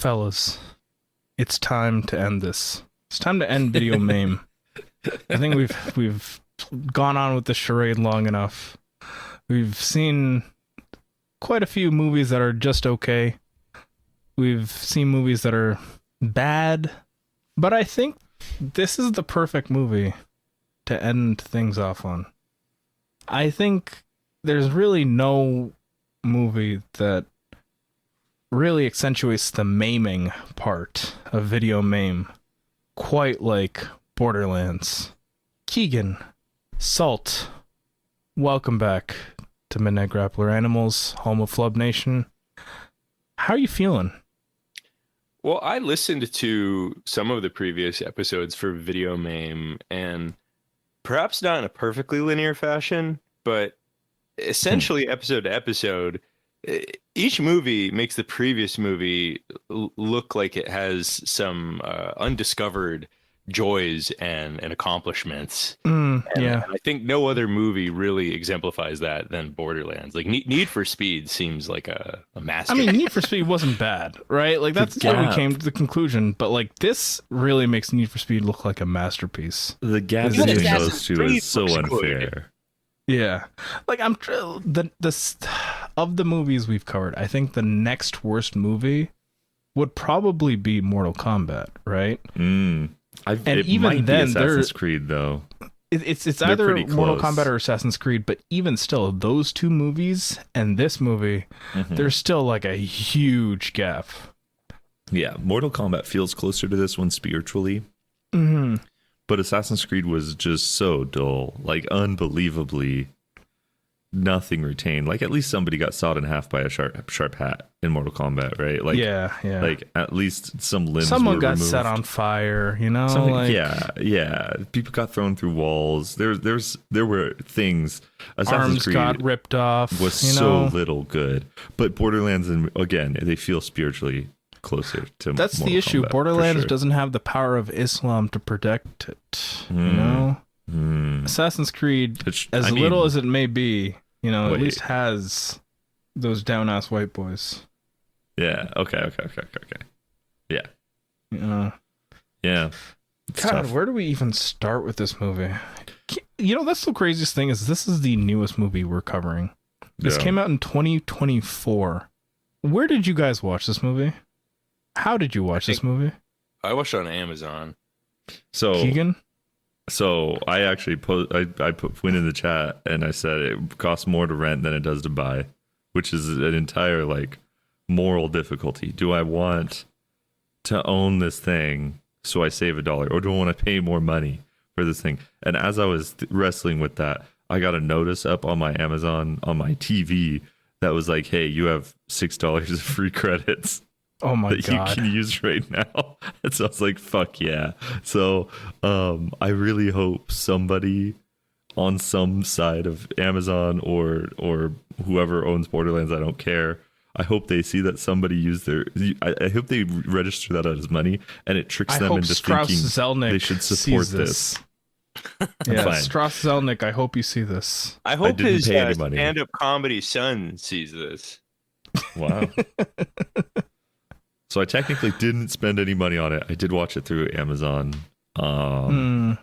fellas, it's time to end this. It's time to end Video Maym. I think we've gone on with the charade long enough. We've seen quite a few movies that are just okay. We've seen movies that are bad, but I think this is the perfect movie to end things off on. I think there's really no movie that really accentuates the maiming part of Video Maym quite like Borderlands. Keigen, Salt, welcome back to Midnight Grappler Animals, home of Flub Nation. How are you feeling? Well, I listened to some of the previous episodes for Video Maym, and perhaps not in a perfectly linear fashion, but essentially episode to episode, each movie makes the previous movie look like it has some undiscovered joys and accomplishments. And I think no other movie really exemplifies that than Borderlands. Like Need for Speed seems like a masterpiece. I mean, Need for Speed wasn't bad, right? Like that's how we came to the conclusion. But like this really makes Need for Speed look like a masterpiece. The gap between those two is so unfair. Yeah, like of the movies we've covered, I think the next worst movie would probably be Mortal Kombat, right? It even might then, be Assassin's Creed though. It's either Mortal Kombat or Assassin's Creed, but even still, those two movies and this movie, there's still like a huge gap. Yeah, Mortal Kombat feels closer to this one spiritually. But Assassin's Creed was just so dull, like unbelievably nothing retained. Like at least somebody got sawed in half by a sharp hat in Mortal Kombat, right? Like yeah. Like at least some limbs. Someone were got removed. set on fire, you know. Yeah. People got thrown through walls. There were things. Assassin's Arms Creed got ripped off. Was so little good. But Borderlands, and again, they feel spiritually closer to that's Mortal the issue. Kombat, Borderlands doesn't have the power of Islam to protect it. You know, Assassin's Creed, little as it may be, you know, at least has those down ass white boys. Yeah. Okay. Yeah. Yeah. It's God, tough. where do we even start with this movie? You know, that's the craziest thing is this is the newest movie we're covering. This came out in 2024. Where did you guys watch this movie? How did you watch this movie? I watched it on Amazon. So Keigen? So I actually went in the chat and I said it costs more to rent than it does to buy, which is an entire like moral difficulty. Do I want to own this thing so I save $1, or do I want to pay more money for this thing? And as I was wrestling with that, I got a notice up on my Amazon on my TV that was like, "Hey, you have $6 of free credits." Oh my God. You can use right now. And so I was like, fuck yeah. So I really hope somebody on some side of Amazon or whoever owns Borderlands, I don't care. I hope they see that somebody used I hope they register that as money and it tricks them into thinking they should support this. Yeah, Strauss Zelnick, I hope you see this. I hope his stand-up comedy son sees this. Wow. So I technically didn't spend any money on it. I did watch it through Amazon. And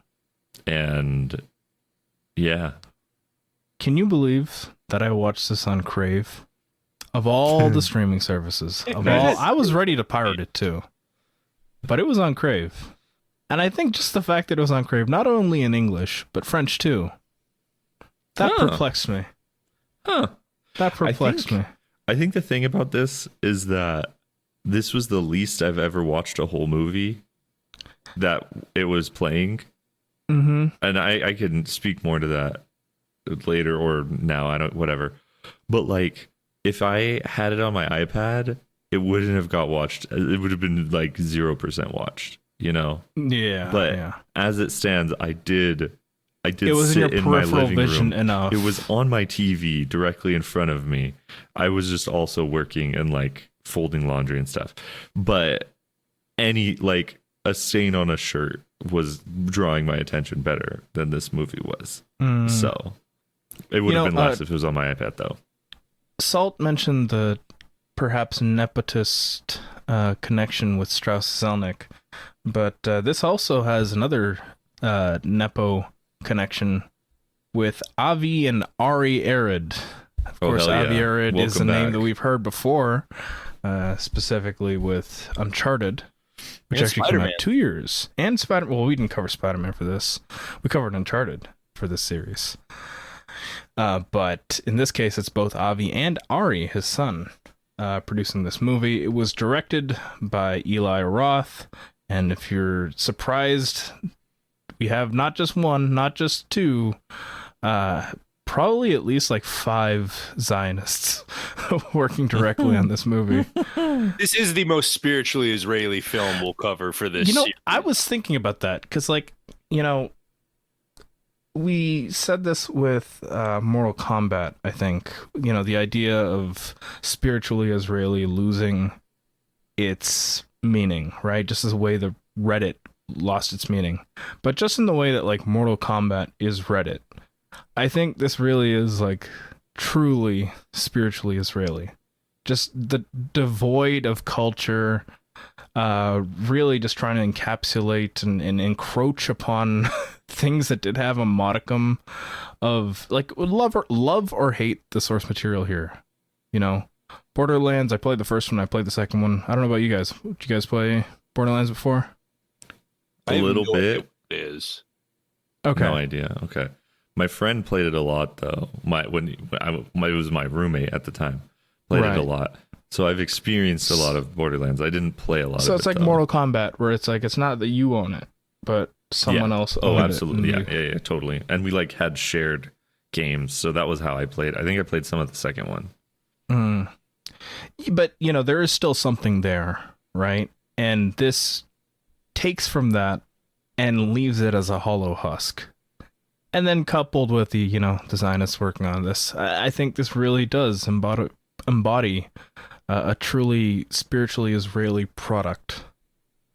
yeah. Can you believe that I watched this on Crave? Of all the streaming services. I was ready to pirate it too. But it was on Crave. And I think just the fact that it was on Crave, not only in English, but French too. That perplexed me. That perplexed me. I think the thing about this is that this was the least I've ever watched a whole movie that it was playing. And I can speak more to that later or now. Whatever. But like, if I had it on my iPad, it wouldn't have got watched. It would have been like 0% watched, you know? Yeah. But as it stands, I did it was sit in my living room. Enough. It was on my TV directly in front of me. I was just also working and like folding laundry and stuff. But a stain on a shirt was drawing my attention better than this movie was. So it would have been less if it was on my iPad though. Salt mentioned the perhaps nepotist connection with Strauss-Zelnick, but this also has another nepo connection with Avi and Ari Arad. Of course, Avi Arad is a name that we've heard before, specifically with Uncharted, which actually came out 2 years. And Spider-Man. Well, we didn't cover Spider-Man for this. We covered Uncharted for this series. But in this case, it's both Avi and Ari, his son, producing this movie. It was directed by Eli Roth. And if you're surprised, we have not just one, not just two, probably at least like 5 Zionists working directly on this movie. This is the most spiritually Israeli film we'll cover for this series. I was thinking about that because, like, we said this with Mortal Kombat, I think. The idea of spiritually Israeli losing its meaning, right? Just as a way that Reddit lost its meaning. But just in the way that, like, Mortal Kombat is Reddit, I think this really is, like, truly spiritually Israeli. Just the devoid of culture, really just trying to encapsulate and encroach upon things that did have a modicum of, like, love or hate the source material here. Borderlands, I played the first one, I played the second one. I don't know about you guys. Did you guys play Borderlands before? A little bit. It is. Okay. No idea. Okay. My friend played it a lot, though. It was my roommate at the time. Played it a lot. So I've experienced a lot of Borderlands. I didn't play a lot of it. So it's like though. Mortal Kombat, where it's like, it's not that you own it, but someone else owned absolutely. it. Yeah, totally. And we, like, had shared games, so that was how I played. I think I played some of the second one. But, there is still something there, right? And this takes from that and leaves it as a hollow husk. And then coupled with the, the Zionists working on this, I think this really does embody a truly spiritually Israeli product.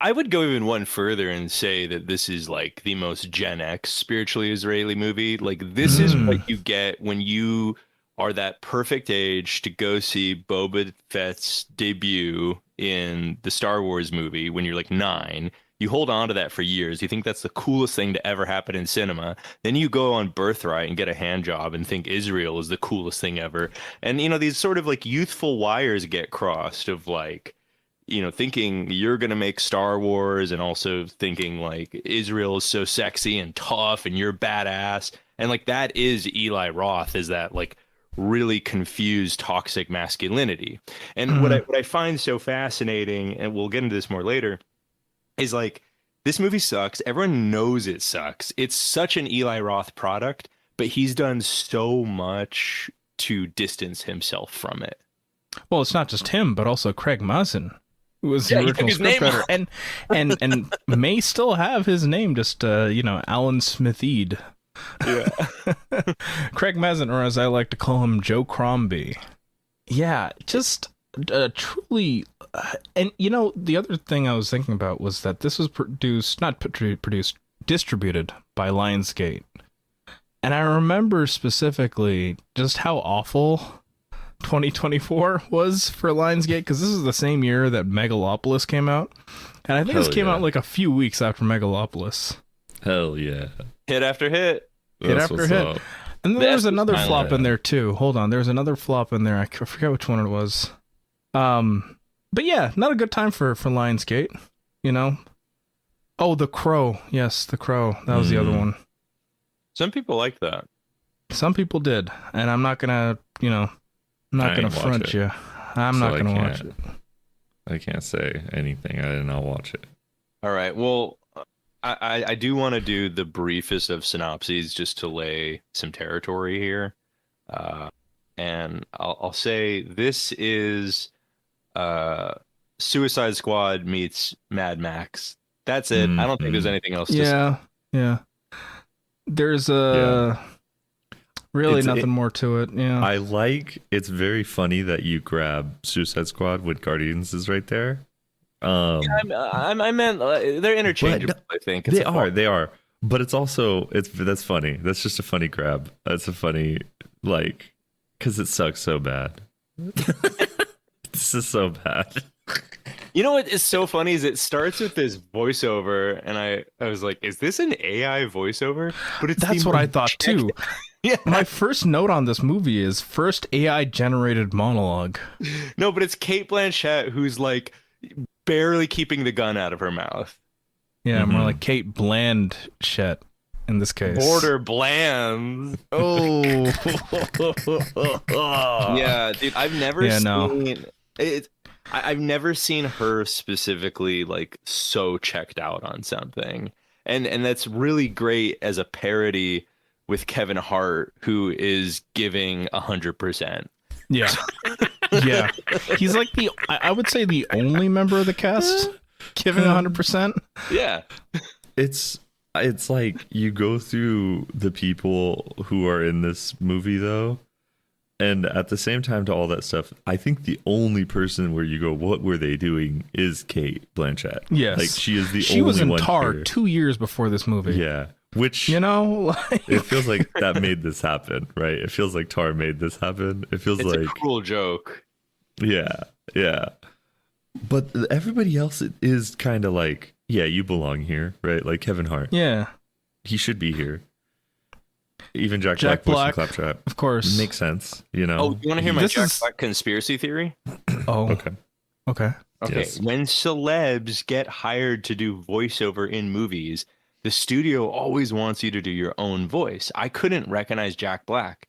I would go even one further and say that this is, like, the most Gen X spiritually Israeli movie. Like, this is what you get when you are that perfect age to go see Boba Fett's debut in the Star Wars movie when you're like 9. You hold on to that for years. You think that's the coolest thing to ever happen in cinema. Then you go on Birthright and get a hand job and think Israel is the coolest thing ever. And, these sort of, like, youthful wires get crossed of, like, thinking you're going to make Star Wars and also thinking, like, Israel is so sexy and tough and you're badass. And, like, that is Eli Roth, is that, like, really confused toxic masculinity. And what I find so fascinating, and we'll get into this more later, is, like, this movie sucks. Everyone knows it sucks. It's such an Eli Roth product, but he's done so much to distance himself from it. Well, it's not just him, but also Craig Mazin, who was the original scriptwriter, and may still have his name, just Alan Smith-Ead. Yeah. Craig Mazin, or as I like to call him, Joe Crombie. Yeah, just truly. And the other thing I was thinking about was that this was distributed by Lionsgate. And I remember specifically just how awful 2024 was for Lionsgate, because this is the same year that Megalopolis came out. And I think this came out like a few weeks after Megalopolis. Hell yeah. Hit after hit. Hit after hit. Up. And then there was another flop in there too. Hold on. There's another flop in there. I forget which one it was. But yeah, not a good time for Lionsgate, Oh, The Crow. Yes, The Crow. That was the other one. Some people like that. Some people did. And I'm not going to, front you. I'm not going to watch it. I can't say anything. I did not watch it. All right. Well, I do want to do the briefest of synopses just to lay some territory here. And I'll say this is Suicide Squad meets Mad Max. That's it. I don't think there's anything else to say. Yeah. There's really nothing more to it. Yeah. It's very funny that you grab Suicide Squad when Guardians is right there. I meant they're interchangeable. I think they are. But it's also that's funny. That's just a funny grab. That's a funny, like, because it sucks so bad. This is so bad. You know what is so funny is it starts with this voiceover, and I was like, is this an AI voiceover? But That's what I thought too. Yeah. My first note on this movie is first AI generated monologue. No, but it's Kate Blanchett who's like barely keeping the gun out of her mouth. Yeah, more like Kate Blanchett in this case. Borderlands. Oh. Yeah, dude, I've never seen it. I've never seen her specifically like so checked out on something, and that's really great as a parody with Kevin Hart, who is giving 100%. Yeah, yeah, he's like I would say the only member of the cast giving 100%. Yeah, it's like you go through the people who are in this movie though. And at the same time to all that stuff, I think the only person where you go, what were they doing, is Kate Blanchett. Yes. Like, she is the only one. She was in Tar here. 2 years before this movie. Yeah. Which, you know, like... it feels like that made this happen, right? It feels like Tar made this happen. It feels it's like... a cruel joke. Yeah. Yeah. But everybody else is kind of like, yeah, you belong here, right? Like Kevin Hart. Yeah. He should be here. Even Jack Black, Claptrap, of course, makes sense. You know. Oh, you want to hear my Jack Black conspiracy theory? Oh, okay. Yes. When celebs get hired to do voiceover in movies, the studio always wants you to do your own voice. I couldn't recognize Jack Black.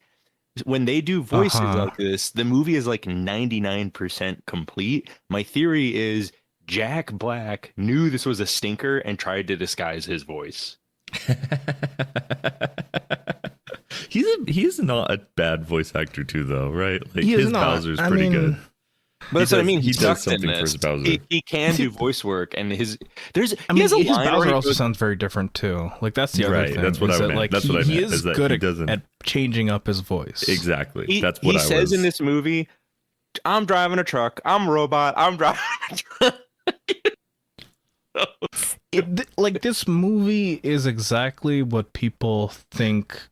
When they do voices like this, the movie is like 99% complete. My theory is Jack Black knew this was a stinker and tried to disguise his voice. He's not a bad voice actor too, though, right? Like his Bowser's pretty good. But that's what I mean. He does something for his Bowser. He can do voice work, and his his Bowser also sounds very different too. Like that's the other thing. That's what I meant. Like, that's what I meant. He is good at changing up his voice. Exactly. That's what he says in this movie. I'm driving a truck. I'm a robot. I'm driving a truck. Like this movie is exactly what people think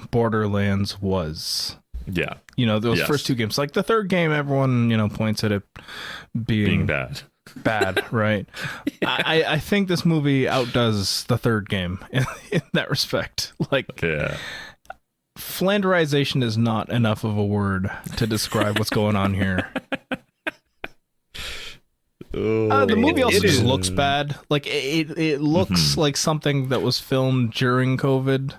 Borderlands was. Yeah. You know, those first two games. Like the third game, everyone, you know, points at it being bad. Bad, right? I think this movie outdoes the third game in that respect. Like, yeah. Flanderization is not enough of a word to describe what's going on here. The movie also just looks bad. Like it looks like something that was filmed during COVID.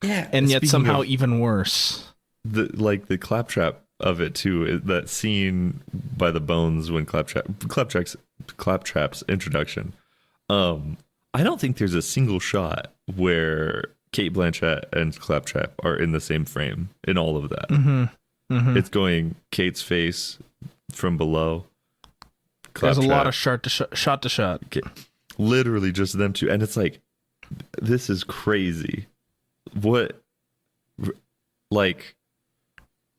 Yeah, and yet somehow even worse. The claptrap of it too. Is that scene by the bones when Claptrap's introduction. I don't think there's a single shot where Kate Blanchett and Claptrap are in the same frame in all of that. It's going Kate's face from below. There's a lot of shot to shot. Literally just them two. And it's like, this is crazy. What, like,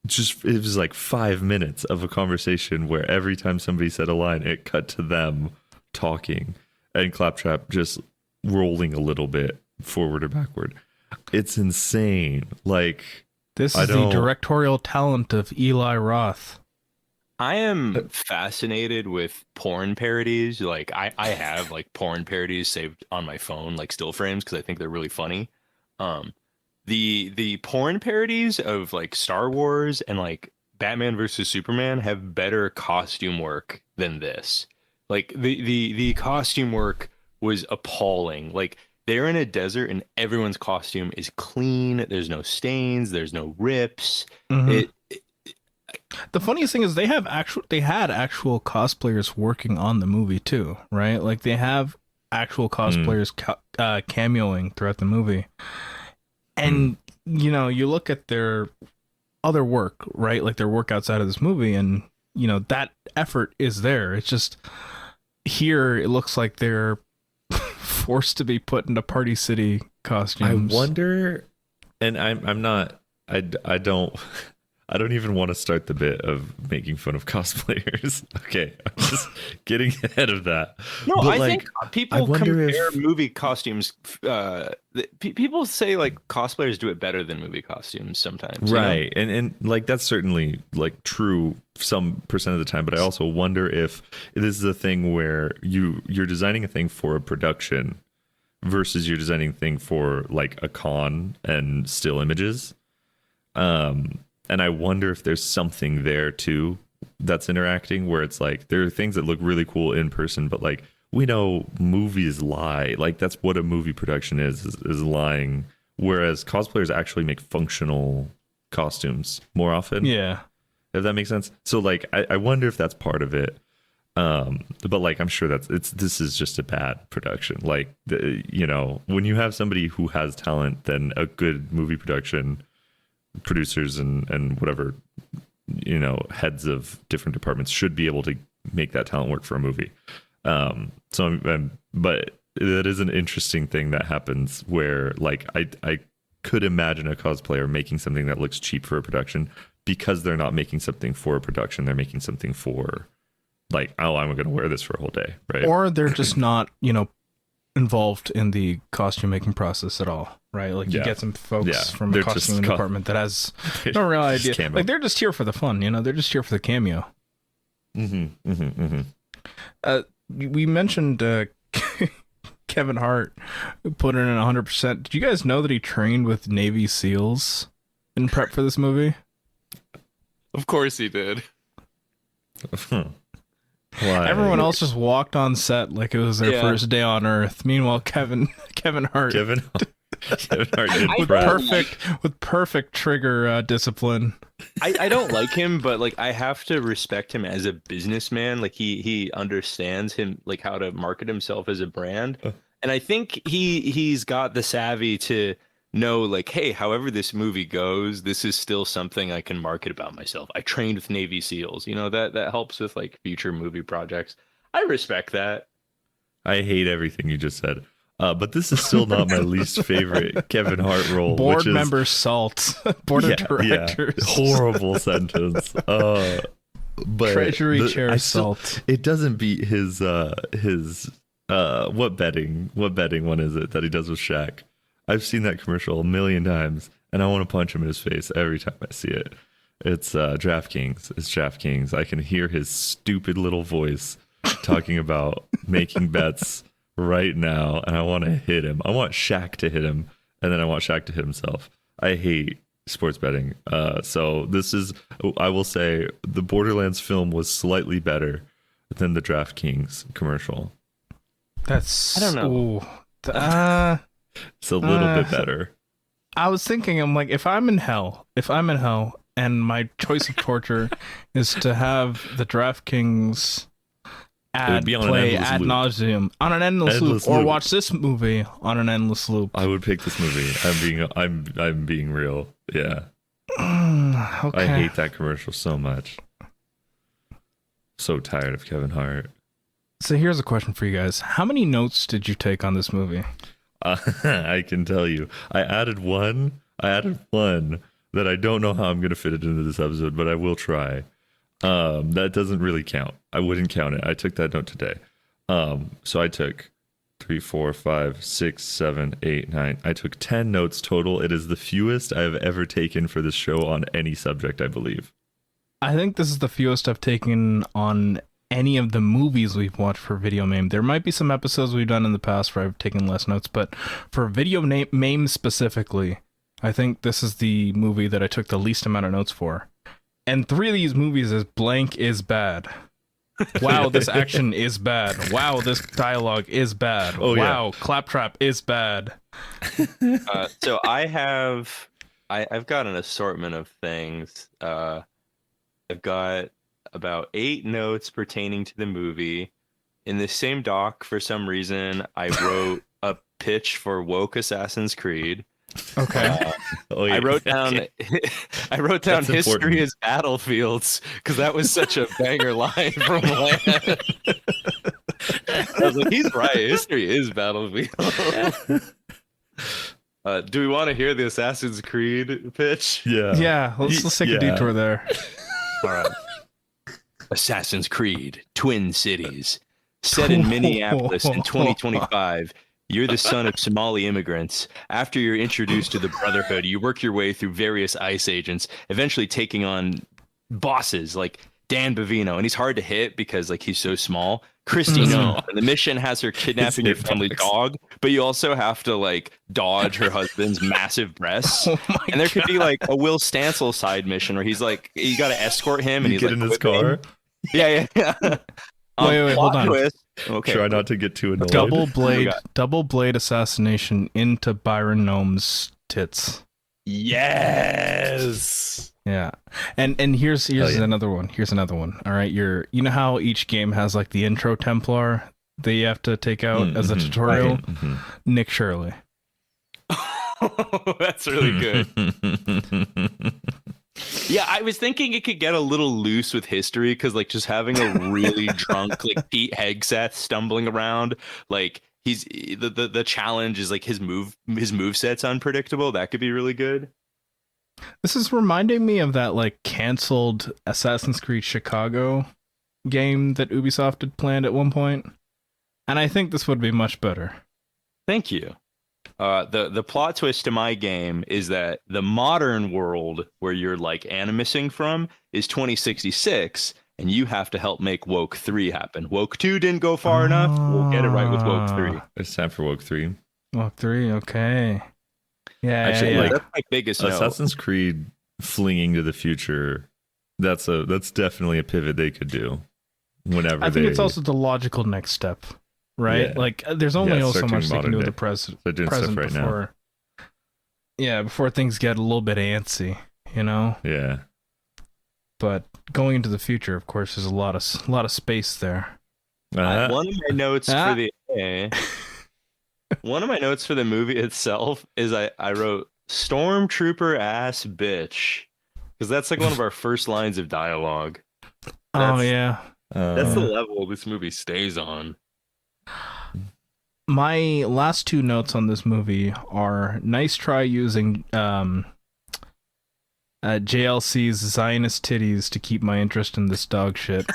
just, it was like 5 minutes of a conversation where every time somebody said a line, it cut to them talking and Claptrap just rolling a little bit forward or backward. It's insane. Like, this is the directorial talent of Eli Roth. I am fascinated with porn parodies. Like I have like porn parodies saved on my phone, like still frames, because I think they're really funny. The porn parodies of like Star Wars and like Batman versus Superman have better costume work than this. Like the costume work was appalling. Like they're in a desert and everyone's costume is clean. There's no stains. There's no rips. The funniest thing is they had actual cosplayers working on the movie too, right? Like they have actual cosplayers cameoing throughout the movie. And you know, you look at their other work, right? Like their work outside of this movie, and you know, that effort is there. It's just here it looks like they're forced to be put into Party City costumes. I wonder, and I'm not, I don't I don't even want to start the bit of making fun of cosplayers. Okay, I'm just getting ahead of that. No, But, I like, think people compare movie costumes. People say like cosplayers do it better than movie costumes sometimes. Right, and like that's certainly like true some percent of the time. But I also wonder if this is a thing where you're designing a thing for a production versus you're designing a thing for like a con and still images. And I wonder if there's something there too that's interacting where it's like there are things that look really cool in person, but like we know movies lie. Like that's what a movie production is lying. Whereas cosplayers actually make functional costumes more often. Yeah. If that makes sense. So like I wonder if that's part of it. But like I'm sure this is just a bad production. Like when you have somebody who has talent, then a good movie production producers and whatever heads of different departments should be able to make that talent work for a movie. But that is an interesting thing that happens where like I could imagine a cosplayer making something that looks cheap for a production because they're not making something for a production, they're making something for like, oh, I'm going to wear this for a whole day, right? Or they're just not involved in the costume making process at all, right? Like you get some folks from the costuming department that has no real idea. Like they're just here for the fun, they're just here for the cameo. We mentioned Kevin Hart put in 100%. Did you guys know that he trained with Navy SEALs in prep for this movie? Of course he did. Why? Everyone else just walked on set like it was their first day on Earth. Meanwhile, Kevin Hart did with perfect trigger discipline. I don't like him, but like I have to respect him as a businessman. Like he understands him, like how to market himself as a brand, and I think he's got the savvy to know, like, hey, however this movie goes, this is still something I can market about myself. I trained with Navy SEALs. That helps with like future movie projects. I respect that. I hate everything you just said. But this is still not my least favorite Kevin Hart role. Board member Salt. Board of directors. Yeah. Horrible sentence. But Treasury chair Salt. It doesn't beat his what betting one is it that he does with Shaq? I've seen that commercial a million times, and I want to punch him in his face every time I see it. It's DraftKings. It's DraftKings. I can hear his stupid little voice talking about making bets right now, and I want to hit him. I want Shaq to hit him, and then I want Shaq to hit himself. I hate sports betting. So this is, I will say, the Borderlands film was slightly better than the DraftKings commercial. That's, I don't know. It's a little bit better. I was thinking, I'm like, if I'm in hell, and my choice of torture is to have the DraftKings ad play ad nauseum on an endless loop, or watch this movie on an endless loop, I would pick this movie. I'm being real. Yeah. Okay. I hate that commercial so much. So tired of Kevin Hart. So here's a question for you guys. How many notes did you take on this movie? I can tell you. I added one that I don't know how I'm going to fit it into this episode, but I will try. That doesn't really count. I wouldn't count it. I took that note today. So I took 3, 4, 5, 6, 7, 8, 9. I took 10 notes total. It is the fewest I have ever taken for this show on any subject, I believe. I think this is the fewest I've taken on any of the movies we've watched for Video Maym. There might be some episodes we've done in the past where I've taken less notes, but for Video Maym specifically, I think this is the movie that I took the least amount of notes for. And 3 of these movies is blank is bad. Wow, this action is bad. Wow, this dialogue is bad. Oh, wow, yeah. Claptrap is bad. So I've got an assortment of things. I've got about 8 notes pertaining to the movie. In the same doc, for some reason, I wrote a pitch for woke Assassin's Creed. Okay. I wrote down That's history important. is battlefields because that was such a banger line from Land. I was like, he's right. History is battlefield. Do we want to hear the Assassin's Creed pitch? Yeah, let's take a detour there. All right. Assassin's Creed, Twin Cities. Set in Minneapolis in 2025. You're the son of Somali immigrants. After you're introduced to the Brotherhood, you work your way through various ICE agents, eventually taking on bosses like Dan Bavino, and he's hard to hit because like he's so small. Christy No, and the mission has her kidnapping your family dog, but you also have to like dodge her husband's massive breasts. And there could be like a Will Stancil side mission where he's like, you got to escort him, and he's get like in his car. Yeah. Wait, hold on. Twist. Okay. Try not to get too annoyed. Double blade assassination into Byron Gnome's tits. Yes. Yeah. And here's another one. Here's another one. All right, you know how each game has like the intro Templar that you have to take out as a tutorial? Mm-hmm. Nick Shirley. That's really good. Yeah, I was thinking it could get a little loose with history because like just having a really drunk like Pete Hegseth stumbling around, like he's the challenge is like his moveset's unpredictable. That could be really good. This is reminding me of that like canceled Assassin's Creed Chicago game that Ubisoft had planned at one point. And I think this would be much better. Thank you. The plot twist to my game is that the modern world where you're like animusing from is 2066, and you have to help make Woke 3 happen. Woke 2 didn't go far enough. We'll get it right with Woke 3. It's time for Woke 3. Woke 3, okay. Yeah, actually, yeah. like that's my biggest note. Assassin's Creed flinging to the future. That's definitely a pivot they could do. Whenever I think it's also the logical next step. Right, yeah. like there's only so much they can do with the present right before, now. Yeah, before things get a little bit antsy, you know. Yeah. But going into the future, of course, there's a lot of space there. One of my notes for the one of my notes for the movie itself is I wrote "Stormtrooper ass bitch" because that's like one of our first lines of dialogue. Oh yeah, that's the level this movie stays on. My last two notes on this movie are nice try using JLC's Zionist titties to keep my interest in this dog shit.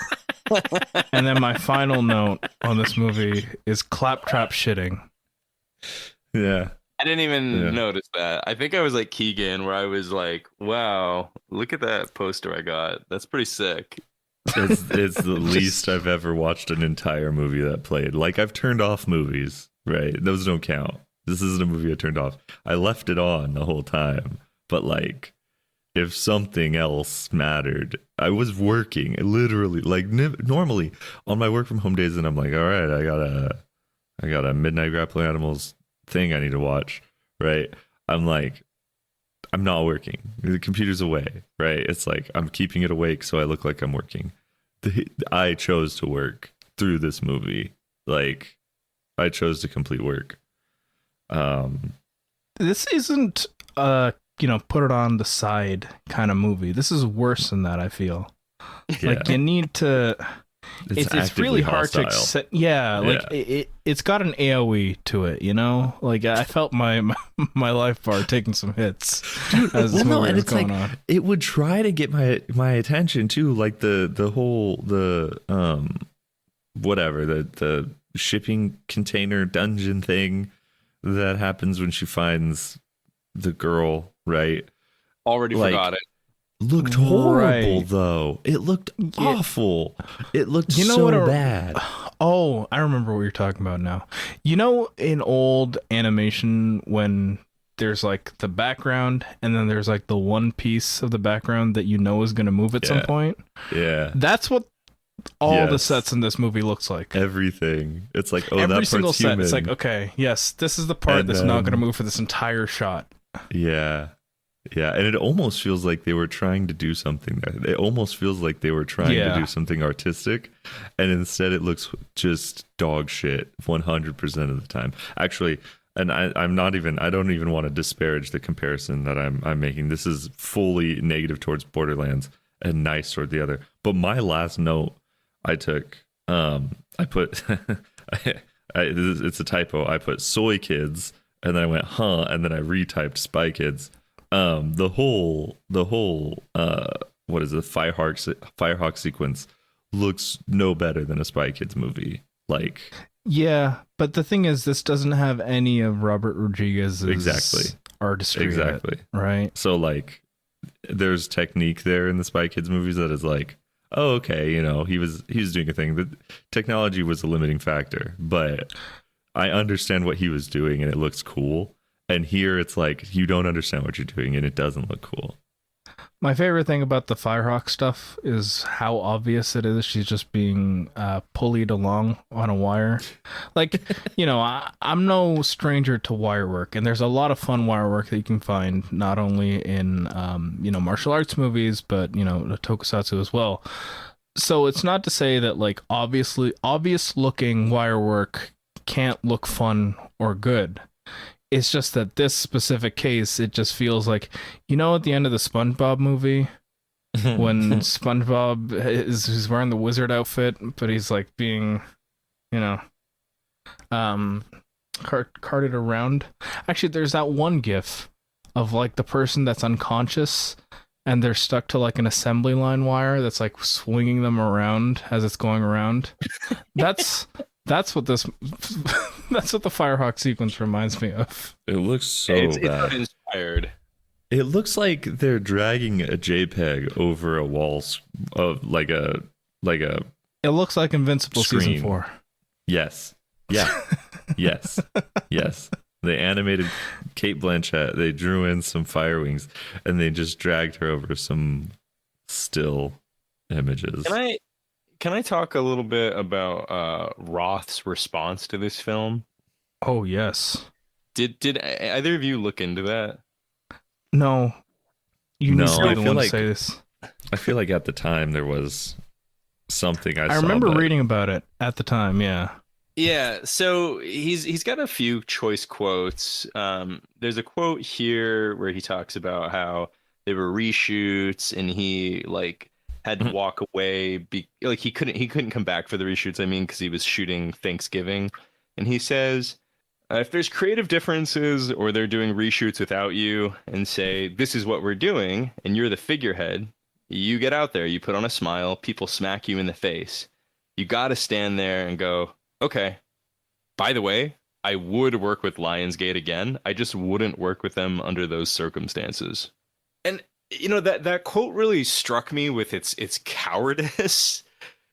And then my final note on this movie is claptrap shitting. Yeah. I didn't even notice that. I think I was like Keigen, where I was like, wow, look at that poster I got. That's pretty sick. It's the least I've ever watched an entire movie that played. Like, I've turned off movies, right? Those don't count. This isn't a movie I turned off. I left it on the whole time. But, like, if something else mattered, I was working, literally. Like, normally, on my work from home days, and I'm like, all right, I got a Midnight Grappling Animals thing I need to watch, right? I'm like, I'm not working. The computer's away, right? It's like I'm keeping it awake so I look like I'm working. I chose to work through this movie. Like, I chose to complete work. This isn't put it on the side kind of movie. This is worse than that, I feel. Yeah. Like, you need to it's really hard to accept. Yeah, like it's got an AoE to it, you know? Like, I felt my life bar taking some hits as this movie was going on. It would try to get my attention too, like the shipping container dungeon thing that happens when she finds the girl, right? Already forgot it. Looked horrible, though. It looked awful. It looked bad. Oh, I remember what you're talking about now. You know, in old animation, when there's like the background and then there's like the one piece of the background that you know is going to move at some point? Yeah. That's what all the sets in this movie looks like. Everything. It's like, every single set. It's like, okay, yes, this is the part that's not going to move for this entire shot. Yeah. Yeah, and it almost feels like they were trying to do something. It almost feels like they were trying to do something artistic, and instead it looks just dog shit 100% of the time. Actually, and I don't even want to disparage the comparison that I'm making. This is fully negative towards Borderlands and nice toward the other. But my last note I took, I put, it's a typo. I put soy kids and then I went, huh, and then I retyped Spy Kids. The whole what is it, Firehawk sequence looks no better than a Spy Kids movie. Like, yeah, but the thing is, this doesn't have any of Robert Rodriguez's artistry. Exactly. Right. So like, there's technique there in the Spy Kids movies that is like, oh, okay, you know, he was doing a thing. The technology was a limiting factor, but I understand what he was doing and it looks cool. And here it's like, you don't understand what you're doing and it doesn't look cool. My favorite thing about the Firehawk stuff is how obvious it is. She's just being pulleyed along on a wire. Like, you know, I'm no stranger to wire work, and there's a lot of fun wire work that you can find not only in, you know, martial arts movies, but, you know, the tokusatsu as well. So it's not to say that, like, obvious looking wire work can't look fun or good. It's just that this specific case, it just feels like, you know, at the end of the SpongeBob movie, when SpongeBob is wearing the wizard outfit, but he's like being, you know, carted around. Actually, there's that one gif of like the person that's unconscious and they're stuck to like an assembly line wire that's like swinging them around as it's going around. That's what this that's what the Firehawk sequence reminds me of. It looks so It's bad. inspired. It looks like they're dragging a JPEG over a wall of like a It looks like Invincible Screen. season 4. yes. Yeah. Yes. Yes. They animated Kate Blanchett, they drew in some fire wings, and they just dragged her over some still images. Can I talk a little bit about Roth's response to this film? Oh yes. Did either of you look into that? No. You No, need to be I the feel one like- to say this. I feel like at the time there was something I saw. I remember but reading about it at the time, yeah. Yeah, so he's got a few choice quotes. There's a quote here where he talks about how they were reshoots and he like had to walk away like he couldn't come back for the reshoots, I mean, because he was shooting Thanksgiving. And he says, if there's creative differences or they're doing reshoots without you and say, this is what we're doing, and you're the figurehead, you get out there, you put on a smile, people smack you in the face. You got to stand there and go, okay, by the way, I would work with Lionsgate again. I just wouldn't work with them under those circumstances. And, you know, that quote really struck me with its cowardice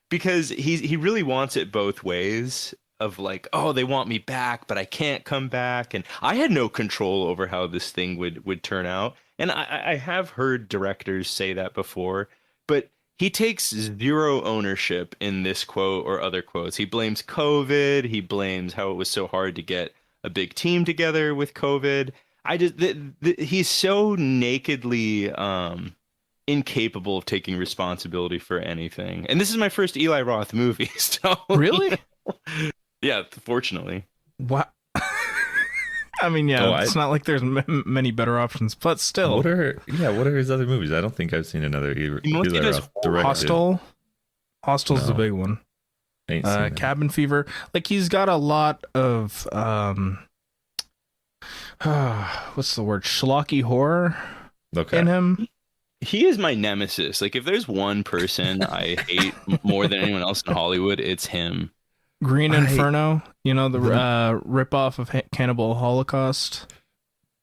because he really wants it both ways of like, oh, they want me back, but I can't come back. And I had no control over how this thing would turn out. And I have heard directors say that before, but he takes zero ownership in this quote or other quotes. He blames COVID. He blames how it was so hard to get a big team together with COVID. He's so nakedly incapable of taking responsibility for anything. And this is my first Eli Roth movie. So Really? Yeah, fortunately. What? I mean, yeah, Oh, it's not like there's many better options, but still. What are his other movies? I don't think I've seen another Mostly Eli does Roth directed. Hostel's the No. big one. Ain't seen it. Cabin Fever. Like, he's got a lot of what's the word? Schlocky horror Okay. in him. He is my nemesis. Like, if there's one person I hate more than anyone else in Hollywood, it's him. Green Inferno, you know, the ripoff of Cannibal Holocaust.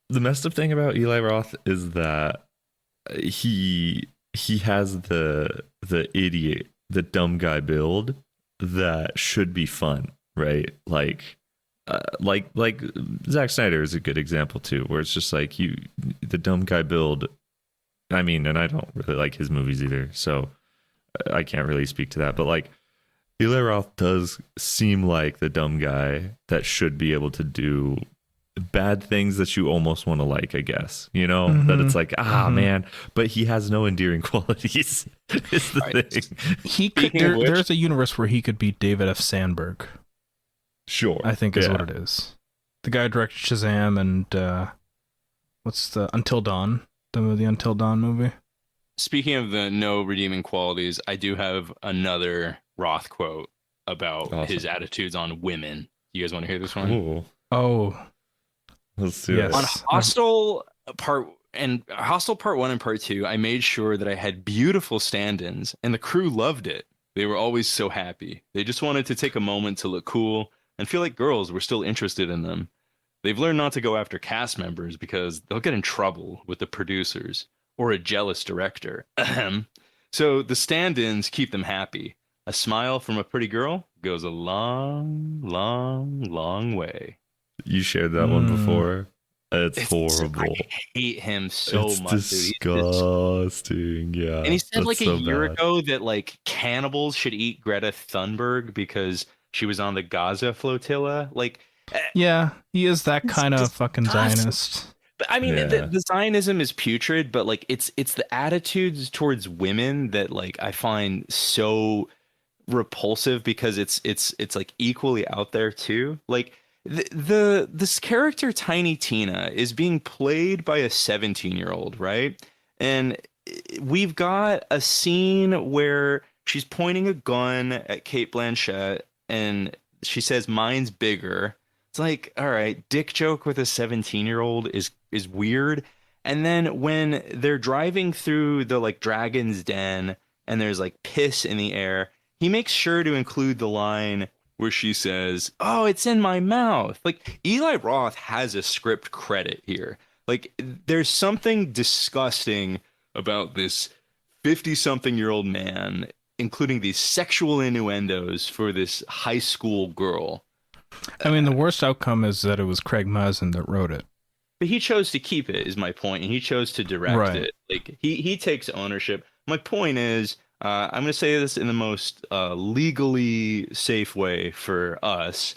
The messed up thing about Eli Roth is that he has the idiot, the dumb guy build that should be fun, right? Like Zack Snyder is a good example too, where it's just like the dumb guy build. I mean, and I don't really like his movies either, so I can't really speak to that. But like, Eli Roth does seem like the dumb guy that should be able to do bad things that you almost want to like, I guess. You know, that it's like, man, but he has no endearing qualities. Is the thing. He could. There's a universe where he could be David F. Sandberg. Sure, I think is what it is. The guy who directed Shazam and what's the Until Dawn? The Until Dawn movie. Speaking of the no redeeming qualities, I do have another Roth quote about his attitudes on women. You guys want to hear this one? Ooh. Oh, Let's do Yes. it. On Hostel Part 1 and Part 2, I made sure that I had beautiful stand-ins, and the crew loved it. They were always so happy. They just wanted to take a moment to look cool and feel like girls were still interested in them. They've learned not to go after cast members because they'll get in trouble with the producers or a jealous director. Ahem. So the stand-ins keep them happy. A smile from a pretty girl goes a long, long, long way. You shared that one before. It's horrible. I hate him so It's much. Dude. disgusting. Yeah. And he said that's like a so year bad. ago that like cannibals should eat Greta Thunberg because she was on the Gaza flotilla. Like, Yeah, he is that It's kind of just fucking disgusting. Zionist. but I mean, Yeah. the Zionism is putrid, but like it's the attitudes towards women that like I find so repulsive because it's like equally out there too. Like this character Tiny Tina is being played by a 17-year-old, right? And we've got a scene where she's pointing a gun at Kate Blanchett and she says mine's bigger. It's like, all right, dick joke with a 17-year-old is weird. And then when they're driving through the like dragon's den and there's like piss in the air, he makes sure to include the line where she says, "Oh, it's in my mouth." Like Eli Roth has a script credit here. Like there's something disgusting about this 50-something-year-old man, including these sexual innuendos for this high school girl. I mean, the worst outcome is that it was Craig Mazin that wrote it. But he chose to keep it, is my point, and he chose to direct Right. it. Like he takes ownership. My point is, I'm going to say this in the most legally safe way for us.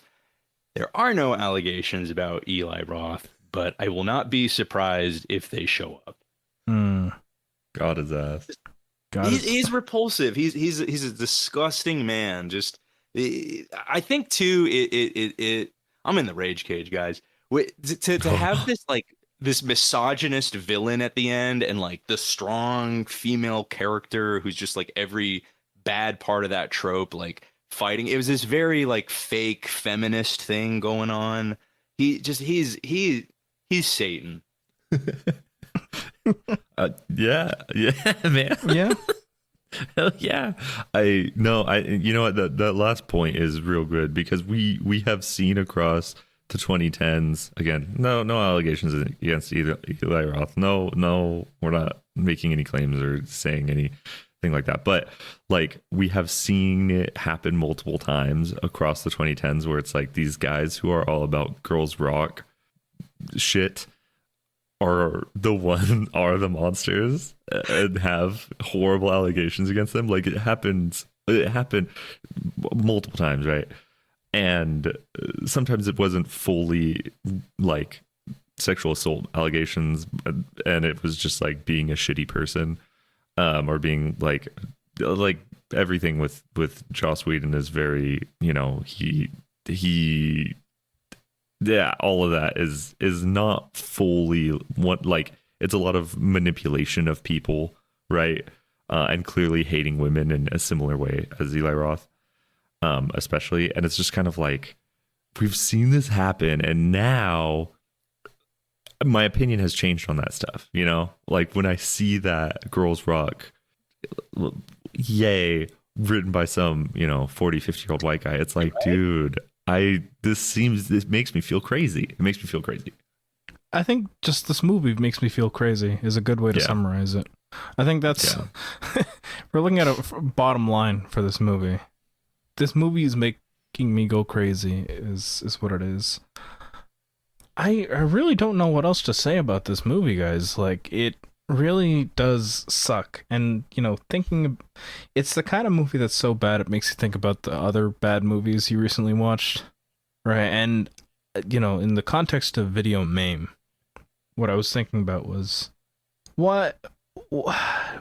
There are no allegations about Eli Roth, but I will not be surprised if they show up. God his ass. He's repulsive. He's a disgusting man. Just I think too. I'm in the rage cage, guys. To have this like this misogynist villain at the end and like the strong female character who's just like every bad part of that trope, like fighting. It was this very like fake feminist thing going on. He's Satan. Yeah, man. Yeah. Hell yeah. You know what, that last point is real good because we have seen across the 2010s, again, no allegations against either Eli Roth. No, we're not making any claims or saying anything like that. But like we have seen it happen multiple times across the 2010s where it's like these guys who are all about girls rock shit are the monsters and have horrible allegations against them. Like it happened multiple times, right? And sometimes it wasn't fully like sexual assault allegations, and it was just like being a shitty person, or being like everything with Joss Whedon is very, you know, he yeah, all of that is not fully what, like it's a lot of manipulation of people, right? And clearly hating women in a similar way as Eli Roth, especially. And it's just kind of like we've seen this happen, and now my opinion has changed on that stuff. You know, like when I see that Girls Rock, yay, written by some 40, 50-year-old white guy, it's like, dude, this makes me feel crazy. It makes me feel crazy. I think just this movie makes me feel crazy is a good way to summarize it. I think that's we're looking at a bottom line for this movie. This movie is making me go crazy is what it is. I really don't know what else to say about this movie, guys. Like, it really does suck. And, it's the kind of movie that's so bad it makes you think about the other bad movies you recently watched. Right? And, in the context of Video Maym, what I was thinking about was, what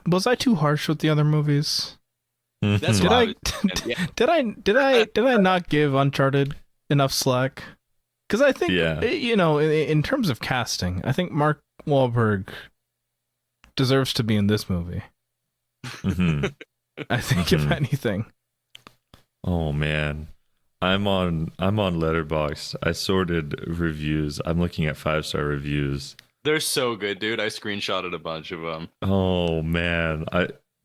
was I too harsh with the other movies? That's Did I not give Uncharted enough slack? Because I think, in terms of casting, I think Mark Wahlberg deserves to be in this movie. Mm-hmm. I think, if anything. Oh, man. I'm on Letterboxd. I sorted reviews. I'm looking at 5-star reviews. They're so good, dude. I screenshotted a bunch of them. Oh man.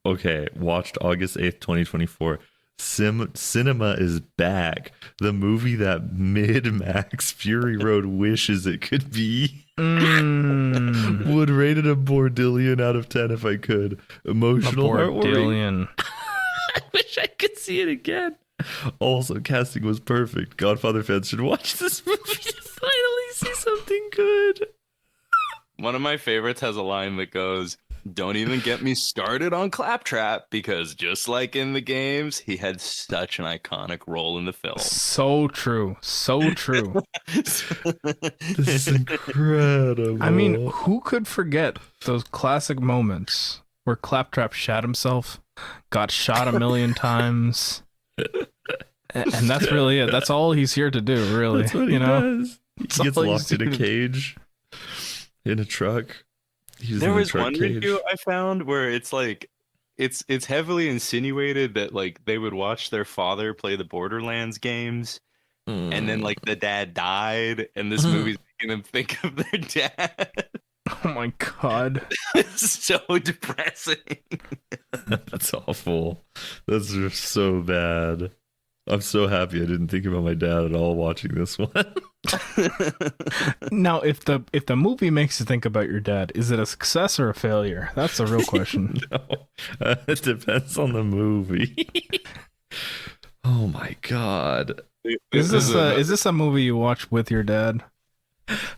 Watched August 8th, 2024. Cinema is back. The movie that Mid-Max Fury Road wishes it could be. Would rate it a Bordillion out of 10 if I could. Emotional Bordillion. I wish I could see it again. Also, casting was perfect. Godfather fans should watch this movie to finally see something good. One of my favorites has a line that goes, "Don't even get me started on Claptrap, because just like in the games, he had such an iconic role in the film." So true. So true. This is incredible. I mean, who could forget those classic moments where Claptrap shat himself, got shot a million times, and that's really it. That's all he's here to do, really. That's what he does. He gets locked in a cage, in a truck. There was one review I found where it's like, it's heavily insinuated that like they would watch their father play the Borderlands games, and then like the dad died, and this movie's making them think of their dad. Oh my god. It's so depressing. That's awful. That's just so bad. I'm so happy I didn't think about my dad at all watching this one. Now, if the movie makes you think about your dad, is it a success or a failure? That's the real question. No, it depends on the movie. Oh my god. Is this a movie you watch with your dad?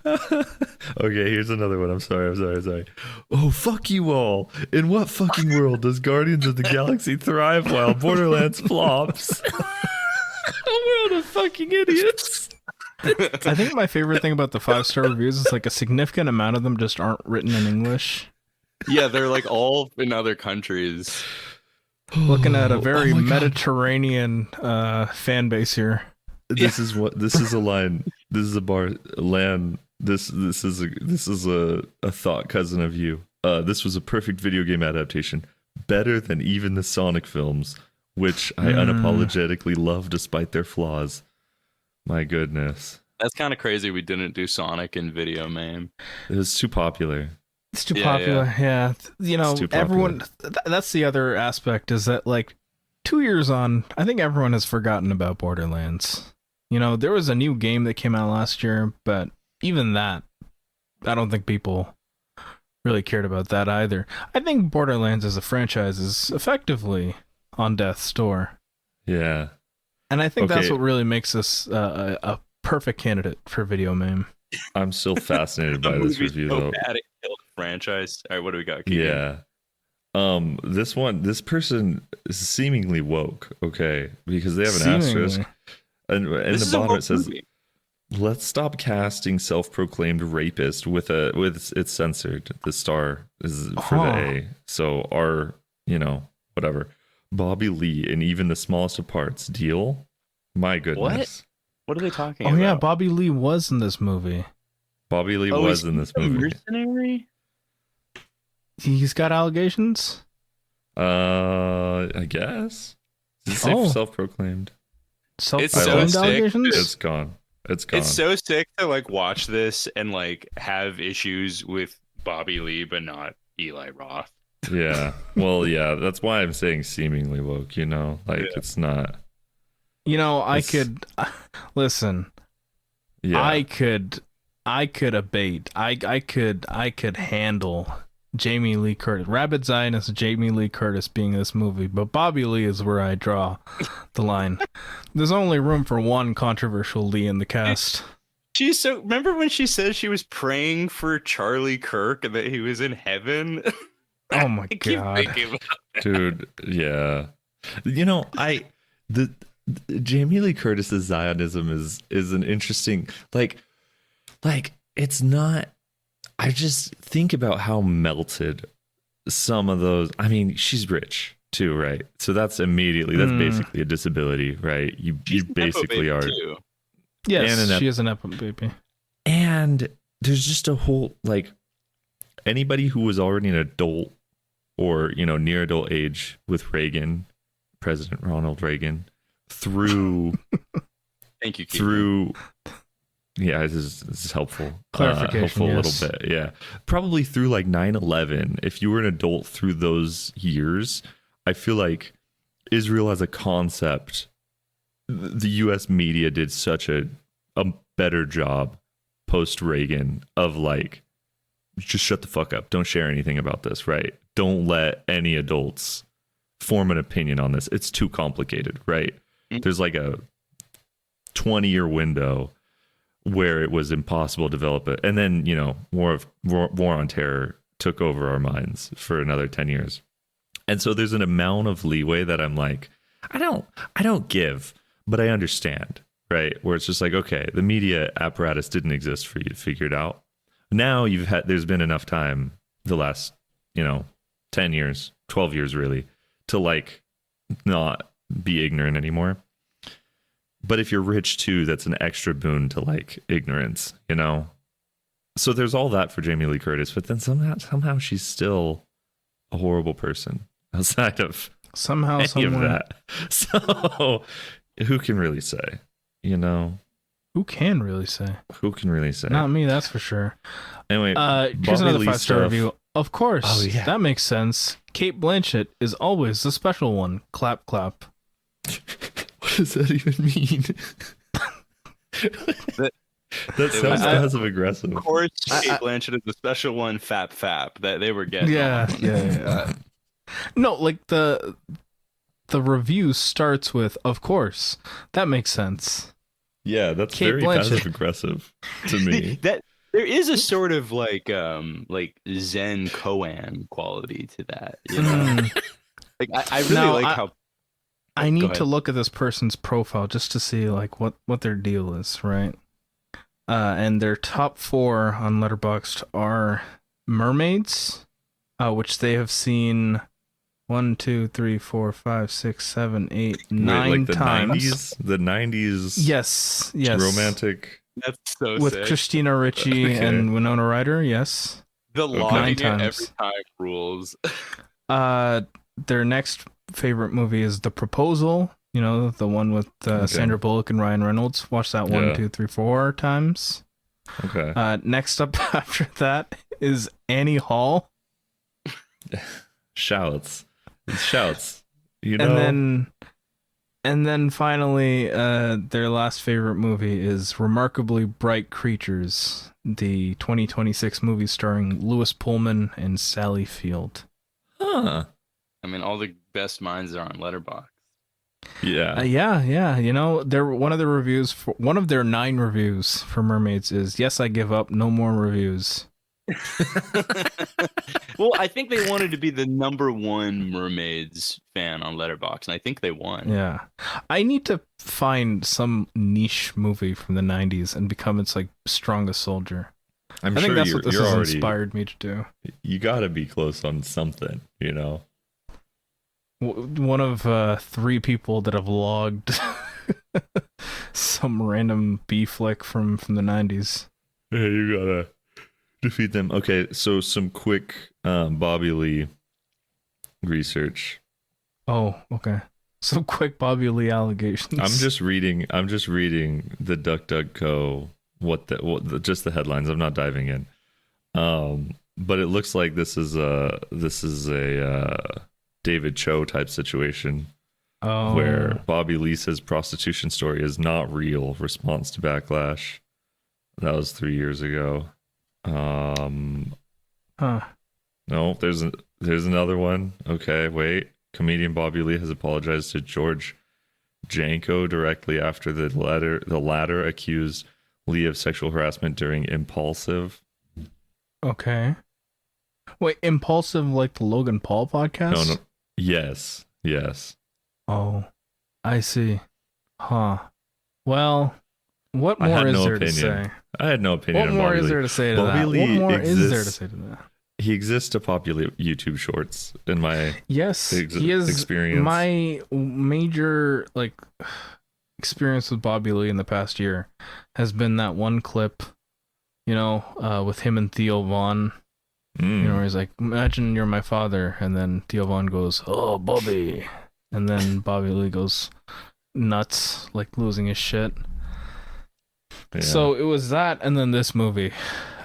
Okay, here's another one. I'm sorry. Oh, fuck you all. In what fucking world does Guardians of the Galaxy thrive while Borderlands flops? A world of fucking idiots. I think my favorite thing about the 5-star reviews is like a significant amount of them just aren't written in English. Yeah, they're like all in other countries. Looking at a very Mediterranean fan base here. This is a line. This is a bar land. This is a thought cousin of you. This was a perfect video game adaptation, better than even the Sonic films, which I unapologetically love despite their flaws. My goodness. That's kind of crazy we didn't do Sonic in Video Maym. It was too popular. It's too popular. Yeah. You know, everyone, that's the other aspect, is that like 2 years on, I think everyone has forgotten about Borderlands. You know, there was a new game that came out last year, but even that, I don't think people really cared about that either. I think Borderlands as a franchise is effectively on death's door. Yeah. And I think that's what really makes this a perfect candidate for Video Maym. I'm still fascinated by this review, though. Bad it killed the franchise. All right, what do we got? Keigen? Yeah. This person is seemingly woke, okay, because they have an asterisk. And in the bottom it says, "Let's stop casting self-proclaimed rapist with it's censored. The star is for the A. So our, whatever. Bobby Lee in even the smallest of parts. Deal? My goodness. What are they talking about? Oh yeah, Bobby Lee was in this movie. Bobby Lee was in this movie. Mercenary? He's got allegations? I guess. Self-proclaimed. Self-proclaimed allegations? It's gone. It's so sick to like watch this and like have issues with Bobby Lee, but not Eli Roth. Yeah. Well, yeah. That's why I'm saying seemingly woke. It's not. I could listen. Yeah. I could abate. I could handle Jamie Lee Curtis, Rabid Zionist Jamie Lee Curtis being in this movie, but Bobby Lee is where I draw the line. There's only room for one controversial Lee in the cast. Remember when she said she was praying for Charlie Kirk and that he was in heaven? Oh my god, dude! Yeah, the Jamie Lee Curtis's Zionism is an interesting like it's not. I just think about how melted some of those. I mean, she's rich too, right? So that's basically a disability, right? You basically are. Too. Yes, she is an Nepo baby. And there's just a whole anybody who was already an adult or near adult age with Reagan, President Ronald Reagan, through Thank you, Keigen. through. Yeah, this is helpful. Clarification, Helpful yes. a little bit. Yeah, probably through like 9/11. If you were an adult through those years, I feel like Israel as a concept, the U.S. media did such a better job post Reagan of like, just shut the fuck up. Don't share anything about this, right? Don't let any adults form an opinion on this. It's too complicated, right? There's like a 20-year window where it was impossible to develop it. And then, war on terror took over our minds for another 10 years. And so there's an amount of leeway that I'm like, I don't give, but I understand, right? Where it's just like, okay, the media apparatus didn't exist for you to figure it out. Now there's been enough time the last, 10 years, 12 years really, to like not be ignorant anymore. But if you're rich too, that's an extra boon to like ignorance, So there's all that for Jamie Lee Curtis, but then somehow she's still a horrible person outside of Somehow, any of somewhere. that. So who can really say? Who can really say? Who can really say? Not me, that's for sure. Anyway, Here's Bobby another Lee 5-star stuff. review. Of course, Oh, yeah. that makes sense. Kate Blanchett is always the special one. Clap, clap. What does that even mean? That sounds passive aggressive. Of course, Kate Blanchett is the special one. Fap. That they were getting. Yeah, on. yeah. No, like the review starts with, of course. That makes sense. Yeah, that's Kate very Blanchett. passive aggressive to me. That there is a sort of like Zen koan quality to that. Like I really Now, like how. I Go need ahead. to look at this person's profile just to see like what their deal is, right? And their top 4 on Letterboxd are mermaids, which they have seen 1, 2, 3, 4, 5, 6, 7, 8, 9 Wait, like the times. 90s? The 90s Yes. romantic. That's so With sick. Christina Ricci Okay. and Winona Ryder, yes. The 9 logging it times. every time rules. Their next favorite movie is The Proposal, the one with Sandra Bullock and Ryan Reynolds. Watch that 1, Yeah. 2, 3, 4 times. Okay. Next up after that is Annie Hall. Shouts. It's shouts. And then finally, their last favorite movie is Remarkably Bright Creatures, the 2026 movie starring Louis Pullman and Sally Field. Huh. I mean, all the best minds are on Letterboxd. Yeah. Yeah. They're one of their 9 reviews for Mermaids is, yes, I give up, no more reviews. Well, I think they wanted to be the #1 Mermaids fan on Letterboxd, and I think they won. Yeah. I need to find some niche movie from the 90s and become its like strongest soldier. I'm I think sure that's what this you're has already. inspired me to do. You got to be close on something, One of 3 people that have logged some random B flick from the 90s. Yeah, you gotta defeat them. Okay, so some quick Bobby Lee research. Oh, okay. Some quick Bobby Lee allegations. I'm just reading the DuckDuckGo just the headlines. I'm not diving in. But it looks like this is a David Cho type situation where Bobby Lee says prostitution story is not real. Response to backlash. That was 3 years ago. Huh. No, there's another one. Okay, wait. Comedian Bobby Lee has apologized to George Janko directly after the latter accused Lee of sexual harassment during Impulsive. Okay. Wait, Impulsive like the Logan Paul podcast? No. Yes. Oh, I see. Huh. Well, what I more had is no there opinion. to say? I had no opinion What on more Bobby is Lee. there to say to Bobby that? Lee What more is there to exists- say to that? He exists to populate YouTube Shorts in my Yes, he is experience. my major experience with Bobby Lee in the past year has been that one clip, with him and Theo Vaughn. Where he's like, "Imagine you're my father," and then Theo Vaughn goes, "Oh, Bobby," and then Bobby Lee goes nuts, like losing his shit. Yeah. So it was that, and then this movie.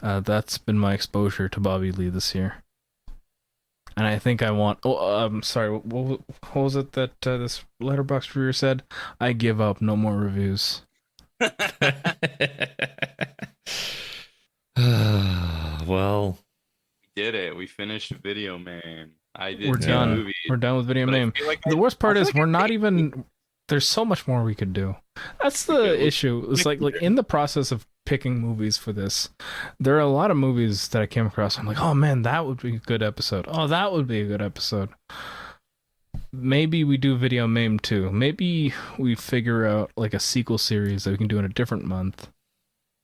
That's been my exposure to Bobby Lee this year. And I think I want. Oh, sorry. What was it that this Letterboxd reviewer said? I give up. No more reviews. Well, We did it. We finished Video Man. I did We're two done. movies. We're done with Video but I Maym. feel like The worst part I feel is like we're I not made- even. There's so much more we could do. That's the issue. It's like in the process of picking movies for this, there are a lot of movies that I came across. I'm like, oh man, that would be a good episode. Oh, that would be a good episode. Maybe we do Video Maym too. Maybe we figure out like a sequel series that we can do in a different month,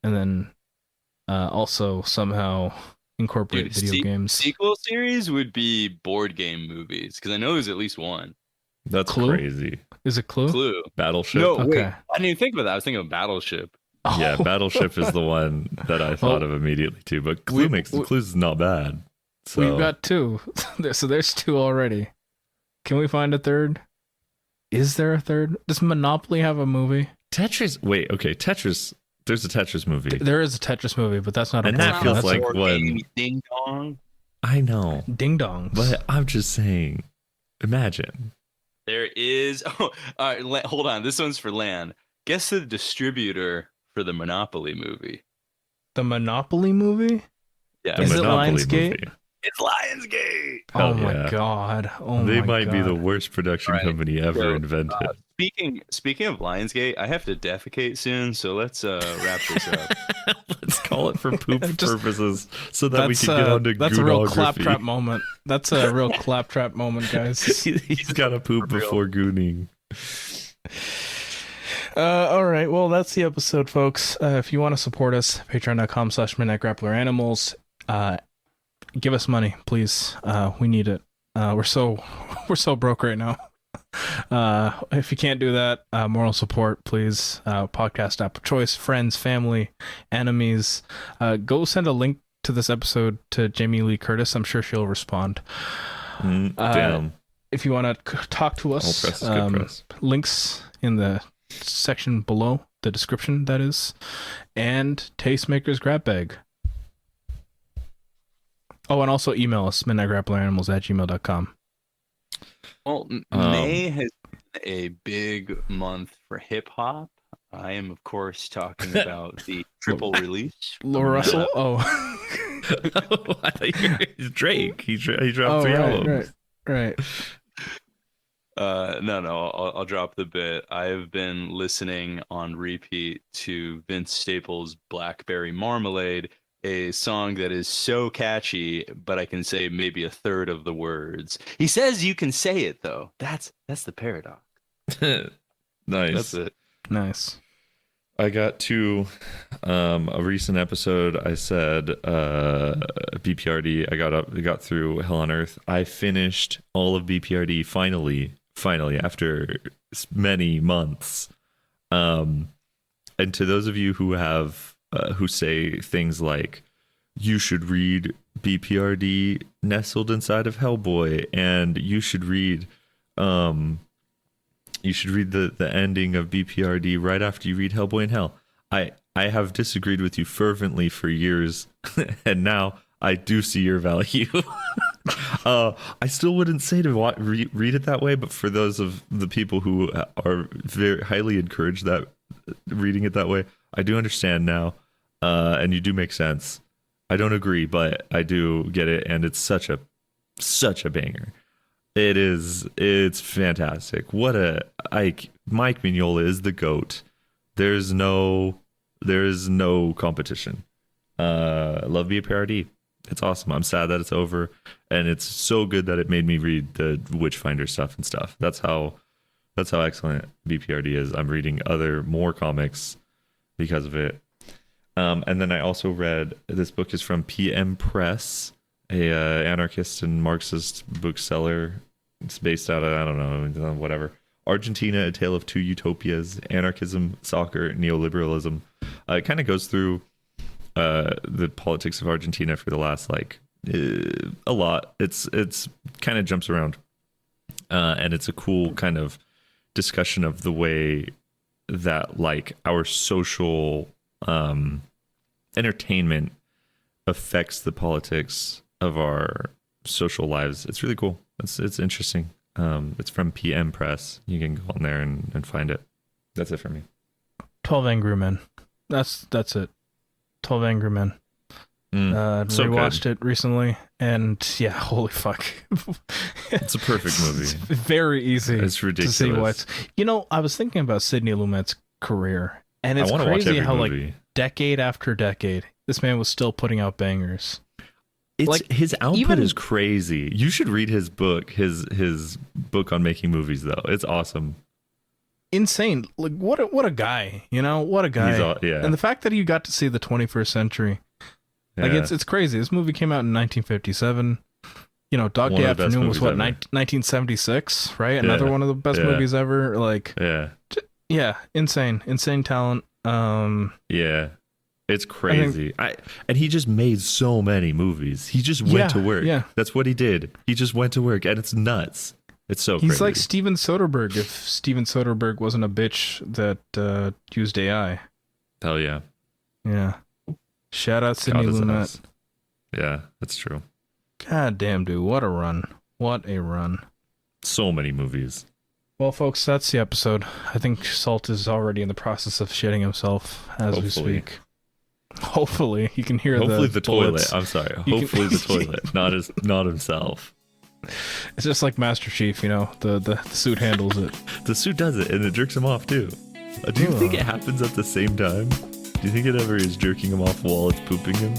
and then also somehow incorporate Dude, video games. Sequel series would be board game movies because I know there's at least one. that's Clue? crazy. Is it Clue? Clue. Battleship. No, Okay. wait. I didn't even think about that. I was thinking of Battleship. Yeah, Oh. Battleship is the one that I thought of immediately too. But Clue's not bad. So We've got two. So there's two already. Can we find a third? Is there a third? Does Monopoly have a movie? Tetris. Wait, okay, Tetris. There's a Tetris movie. There is a Tetris movie, but that's not a And board that game. feels That's like Board when- game Ding Dong. I know, Ding Dongs. but I'm just saying. Imagine. There is. Oh, all right. Hold on. This one's for Lan. Guess the distributor for the Monopoly movie. The Monopoly movie? Yeah, The Is it Monopoly Lionsgate? movie. it's Lionsgate. Hell Oh my yeah. god. Oh They my might god. be the worst production All right, company ever so, invented. Speaking of Lionsgate, I have to defecate soon, so let's wrap this up. Let's call it for poop Just- purposes so that we That's, can get on to that's a real Goonography. claptrap moment. That's a real claptrap moment, guys. He's got to poop For real. before gooning. All right. Well, that's the episode, folks. If you want to support us, patreon.com/midnightgrappleranimals. Give us money, please. We need it. We're so broke right now. If you can't do that, moral support, please. Podcast app of choice, friends, family, enemies. Go send a link to this episode to Jamie Lee Curtis. I'm sure she'll respond. Damn. If you want to talk to All us, press is good press. links in the section below, the description, that is, and Tastemaker's Grab Bag. Oh, and also email us, midnightgrappleranimals@gmail.com. Well, May has been a big month for hip hop. I am, of course, talking about the triple release. Laura Russell? Oh. I thought you were Drake. He dropped Oh, 3 right, albums. right. No, I'll drop the bit. I've been listening on repeat to Vince Staples' Blackberry Marmalade, a song that is so catchy, but I can say maybe a third of the words. He says you can say it, though. That's the paradox. Nice. That's it. Nice. I got to a recent episode. I said BPRD. I got through Hell on Earth. I finished all of BPRD finally after many months. And to those of you who have who say things like you should read BPRD nestled inside of Hellboy, and you should read the ending of BPRD right after you read Hellboy in Hell. I have disagreed with you fervently for years, and now I do see your value. I still wouldn't say to read it that way, but for those of the people who are very highly encouraged that reading it that way, I do understand now, and you do make sense. I don't agree, but I do get it, and it's such a banger. It's fantastic. Mike Mignola is the GOAT. There's no competition. Love BPRD. It's awesome. I'm sad that it's over, and it's so good that it made me read the Witchfinder stuff and stuff. That's how excellent BPRD is. I'm reading more comics because of it. And then I also read, this book is from PM Press, a anarchist and Marxist bookseller. It's based out of, I don't know, whatever. Argentina, A Tale of Two Utopias, Anarchism, Soccer, Neoliberalism. It kind of goes through the politics of Argentina for the last, a lot. It's kind of jumps around. And it's a cool kind of discussion of the way that, our social entertainment affects the politics of our social lives. It's really cool. It's interesting. It's from PM Press. You can go on there and find it. That's it for me. 12 Angry Men. That's it. 12 Angry Men. So rewatched good. it recently, and yeah, holy fuck. It's a perfect movie. It's very easy. It's ridiculous. To see what. I was thinking about Sidney Lumet's career, and it's I want to watch crazy every how movie. like decade after decade, this man was still putting out bangers. It's like, his output even- is crazy. You should read his book, his book on making movies though. It's awesome. Insane. Like what a guy, what a guy. Yeah. And the fact that you got to see the 21st century, like Yeah. it's crazy. This movie came out in 1957. Dog One Day of the best Afternoon was movies what, ever. 1976, right? Another Yeah. one of the best Yeah. movies ever. Like, Yeah. insane talent. Yeah. It's crazy. And he just made so many movies. He just went to work. Yeah. That's what he did. He just went to work, and it's nuts. It's so He's crazy. like Steven Soderbergh if Steven Soderbergh wasn't a bitch that used AI. Hell yeah. Yeah. Shout out Sidney God is Lumet. us. Yeah, that's true. God damn, dude. What a run. What a run. So many movies. Well, folks, that's the episode. I think Salt is already in the process of shitting himself as we Hopefully. speak. Hopefully. You can hear Hopefully the bullets. toilet. I'm sorry. You Hopefully can- the toilet, not himself. It's just like Master Chief, the suit handles it. The suit does it, and it jerks him off too. Do you think it happens at the same time? Do you think it ever is jerking him off while it's pooping him?